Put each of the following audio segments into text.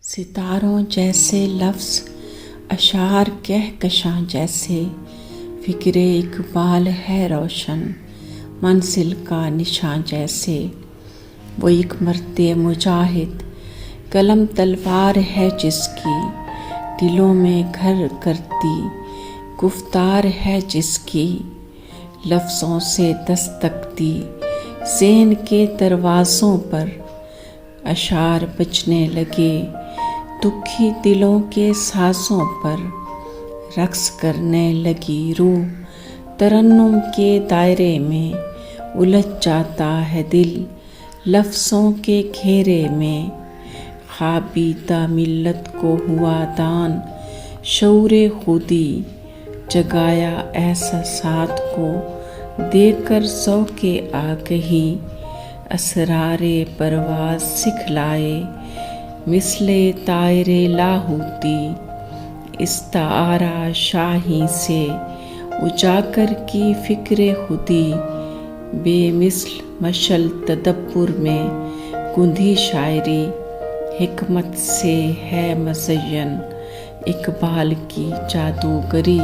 सितारों जैसे लफ्ज़ अशार कहकशां जैसे, फ़िक्रे इकबाल है रोशन मंजिल का निशां जैसे। वो एक मर्दे मुजाहिद कलम तलवार है जिसकी, दिलों में घर करती गुफ्तार है जिसकी। लफ्ज़ों से दस्तक दी ज़हन के दरवाज़ों पर, अशार बजने लगे दुखी दिलों के सांसों पर। रक्स करने लगी रूह तरन्नुम के दायरे में, उलझ जाता है दिल लफ्ज़ों के घेरे में। ख्वाबीदा मिल्लत को हुआ दान शऊरे खुदी, जगाया एहसासात को देकर ज़ौक़े आगही। असरारे परवाज़ सिखलाए मिसले तायरे लाहूती, इस्तारा शाही से उजागर की फ़िक्रे खुदी। बेमिसल मशल तदब्बुर में गुंधी शायरी, हिकमत से है मज़य्यन इकबाल की जादूगरी।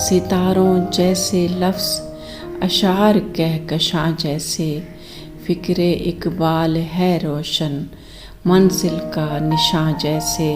सितारों जैसे लफ्ज़ अशार कहकशां जैसे, फ़िक्रे इकबाल है रोशन मंजिल का निशां जैसे।